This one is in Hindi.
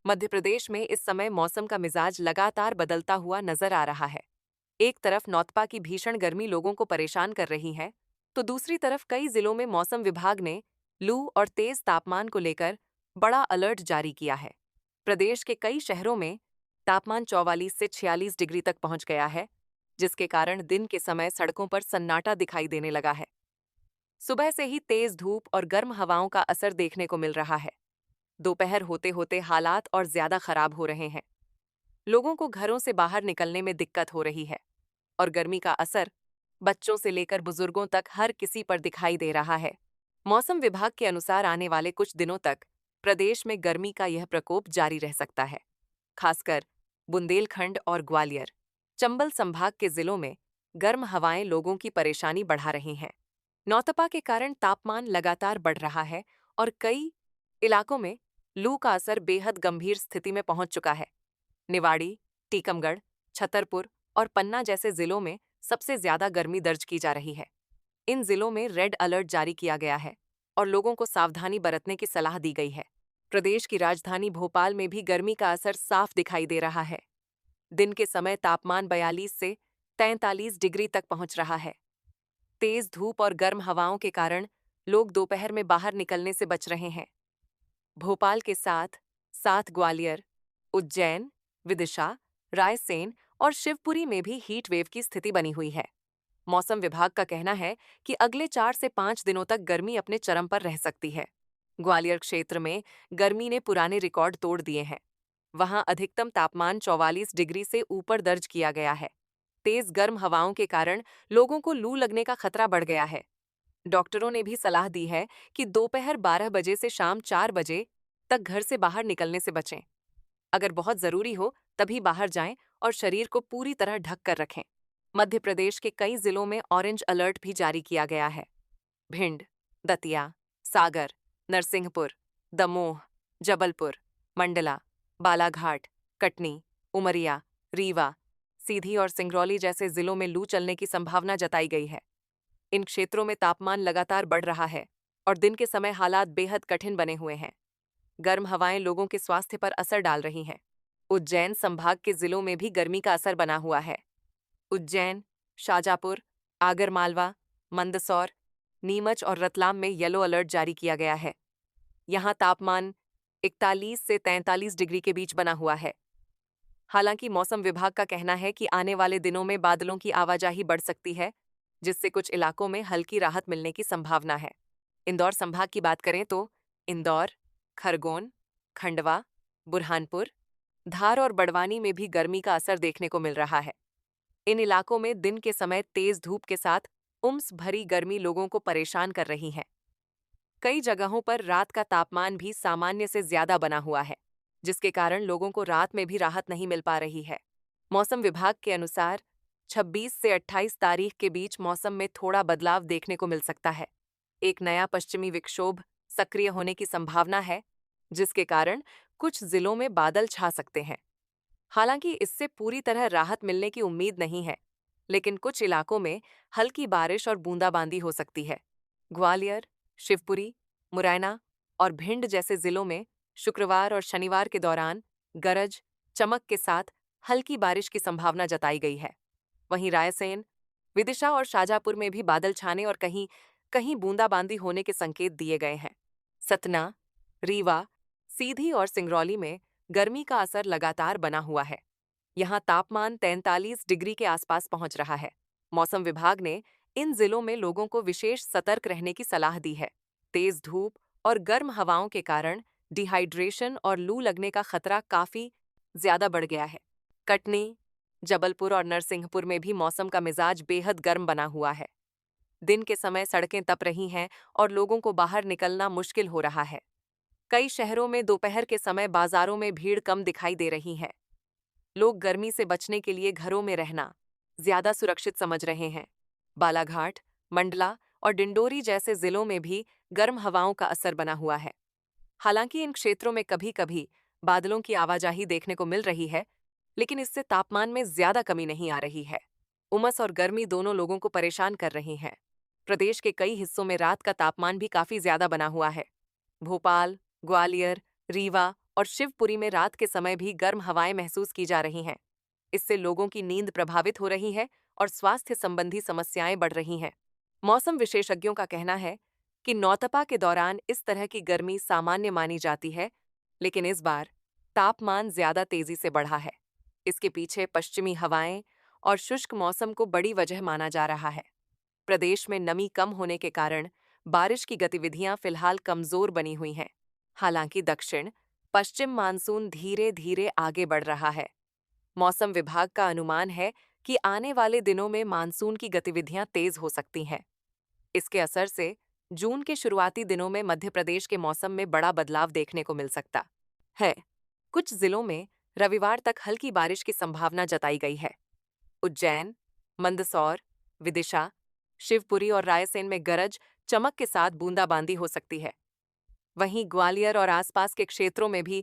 मध्य प्रदेश में इस समय मौसम का मिजाज लगातार बदलता हुआ नजर आ रहा है। एक तरफ नौतपा की भीषण गर्मी लोगों को परेशान कर रही है, तो दूसरी तरफ कई जिलों में मौसम विभाग ने लू और तेज तापमान को लेकर बड़ा अलर्ट जारी किया है। प्रदेश के कई शहरों में तापमान 44 से 46 डिग्री तक पहुंच गया है, जिसके कारण दिन के समय सड़कों पर सन्नाटा दिखाई देने लगा है। सुबह से ही तेज धूप और गर्म हवाओं का असर देखने को मिल रहा है। दोपहर होते होते हालात और ज्यादा खराब हो रहे हैं। लोगों को घरों से बाहर निकलने में दिक्कत हो रही है और गर्मी का असर बच्चों से लेकर बुजुर्गों तक हर किसी पर दिखाई दे रहा है। मौसम विभाग के अनुसार आने वाले कुछ दिनों तक प्रदेश में गर्मी का यह प्रकोप जारी रह सकता है। खासकर बुंदेलखंड और ग्वालियर, चंबल संभाग के जिलों में गर्म हवाएं लोगों की परेशानी बढ़ा रही हैं। नौतपा के कारण तापमान लगातार बढ़ रहा है और कई इलाकों में लू का असर बेहद गंभीर स्थिति में पहुंच चुका है। निवाड़ी, टीकमगढ़, छतरपुर और पन्ना जैसे जिलों में सबसे ज्यादा गर्मी दर्ज की जा रही है। इन जिलों में रेड अलर्ट जारी किया गया है और लोगों को सावधानी बरतने की सलाह दी गई है। प्रदेश की राजधानी भोपाल में भी गर्मी का असर साफ दिखाई दे रहा है। दिन के समय तापमान 42 से 43 डिग्री तक पहुंच रहा है। तेज धूप और गर्म हवाओं के कारण लोग दोपहर में बाहर निकलने से बच रहे हैं। भोपाल के साथ साथ ग्वालियर, उज्जैन, विदिशा, रायसेन और शिवपुरी में भी हीट वेव की स्थिति बनी हुई है। मौसम विभाग का कहना है कि अगले 4 से 5 दिनों तक गर्मी अपने चरम पर रह सकती है। ग्वालियर क्षेत्र में गर्मी ने पुराने रिकॉर्ड तोड़ दिए हैं। वहां अधिकतम तापमान 44 डिग्री से ऊपर दर्ज किया गया है। तेज गर्म हवाओं के कारण लोगों को लू लगने का खतरा बढ़ गया है। डॉक्टरों ने भी सलाह दी है कि दोपहर 12 बजे से शाम 4 बजे तक घर से बाहर निकलने से बचें। अगर बहुत जरूरी हो तभी बाहर जाएं और शरीर को पूरी तरह ढक कर रखें। मध्य प्रदेश के कई जिलों में ऑरेंज अलर्ट भी जारी किया गया है। भिंड, दतिया, सागर, नरसिंहपुर, दमोह, जबलपुर, मंडला, बालाघाट, कटनी, उमरिया, रीवा, सीधी और सिंगरौली जैसे जिलों में लू चलने की संभावना जताई गई है। इन क्षेत्रों में तापमान लगातार बढ़ रहा है और दिन के समय हालात बेहद कठिन बने हुए हैं। गर्म हवाएं लोगों के स्वास्थ्य पर असर डाल रही हैं। उज्जैन संभाग के जिलों में भी गर्मी का असर बना हुआ है। उज्जैन, शाजापुर, आगरमालवा, मंदसौर, नीमच और रतलाम में येलो अलर्ट जारी किया गया है। यहाँ तापमान 41 से 43 डिग्री के बीच बना हुआ है। हालांकि मौसम विभाग का कहना है कि आने वाले दिनों में बादलों की आवाजाही बढ़ सकती है, जिससे कुछ इलाकों में हल्की राहत मिलने की संभावना है। इंदौर संभाग की बात करें तो इंदौर, खरगोन, खंडवा, बुरहानपुर, धार और बड़वानी में भी गर्मी का असर देखने को मिल रहा है। इन इलाकों में दिन के समय तेज धूप के साथ उम्स भरी गर्मी लोगों को परेशान कर रही है। कई जगहों पर रात का तापमान भी सामान्य से ज्यादा बना हुआ है, जिसके कारण लोगों को रात में भी राहत नहीं मिल पा रही है। मौसम विभाग के अनुसार 26 से 28 तारीख के बीच मौसम में थोड़ा बदलाव देखने को मिल सकता है। एक नया पश्चिमी विक्षोभ सक्रिय होने की संभावना है, जिसके कारण कुछ जिलों में बादल छा सकते हैं। हालांकि इससे पूरी तरह राहत मिलने की उम्मीद नहीं है, लेकिन कुछ इलाकों में हल्की बारिश और बूंदाबांदी हो सकती है। ग्वालियर, शिवपुरी, मुरैना और भिंड जैसे जिलों में शुक्रवार और शनिवार के दौरान गरज, चमक के साथ हल्की बारिश की संभावना जताई गई है। वहीं रायसेन, विदिशा और शाजापुर में भी बादल छाने और कहीं कहीं बूंदाबांदी होने के संकेत दिए गए हैं। सतना, रीवा, सीधी और सिंगरौली में गर्मी का असर लगातार बना हुआ है। यहाँ तापमान 43 डिग्री के आसपास पहुंच रहा है। मौसम विभाग ने इन जिलों में लोगों को विशेष सतर्क रहने की सलाह दी है। तेज धूप और गर्म हवाओं के कारण डिहाइड्रेशन और लू लगने का खतरा काफी ज्यादा बढ़ गया है। कटनी, जबलपुर और नरसिंहपुर में भी मौसम का मिजाज बेहद गर्म बना हुआ है। दिन के समय सड़कें तप रही हैं और लोगों को बाहर निकलना मुश्किल हो रहा है। कई शहरों में दोपहर के समय बाजारों में भीड़ कम दिखाई दे रही है। लोग गर्मी से बचने के लिए घरों में रहना ज्यादा सुरक्षित समझ रहे हैं। बालाघाट, मंडला और डिंडोरी जैसे जिलों में भी गर्म हवाओं का असर बना हुआ है। हालांकि इन क्षेत्रों में कभी-कभी बादलों की आवाजाही देखने को मिल रही है, लेकिन इससे तापमान में ज्यादा कमी नहीं आ रही है। उमस और गर्मी दोनों लोगों को परेशान कर रही हैं। प्रदेश के कई हिस्सों में रात का तापमान भी काफी ज्यादा बना हुआ है। भोपाल, ग्वालियर, रीवा और शिवपुरी में रात के समय भी गर्म हवाएं महसूस की जा रही हैं। इससे लोगों की नींद प्रभावित हो रही है और स्वास्थ्य संबंधी समस्याएं बढ़ रही हैं। मौसम विशेषज्ञों का कहना है कि नौतपा के दौरान इस तरह की गर्मी सामान्य मानी जाती है, लेकिन इस बार तापमान ज्यादा तेजी से बढ़ा है। इसके पीछे पश्चिमी हवाएं और शुष्क मौसम को बड़ी वजह माना जा रहा है। प्रदेश में नमी कम होने के कारण बारिश की गतिविधियां फिलहाल कमजोर बनी हुई हैं। हालांकि दक्षिण पश्चिम मानसून धीरे धीरे आगे बढ़ रहा है। मौसम विभाग का अनुमान है कि आने वाले दिनों में मानसून की गतिविधियां तेज हो सकती हैं। इसके असर से जून के शुरुआती दिनों में मध्य प्रदेश के मौसम में बड़ा बदलाव देखने को मिल सकता है। कुछ जिलों में रविवार तक हल्की बारिश की संभावना जताई गई है। उज्जैन, मंदसौर, विदिशा, शिवपुरी और रायसेन में गरज चमक के साथ बूंदाबांदी हो सकती है। वहीं ग्वालियर और आसपास के क्षेत्रों में भी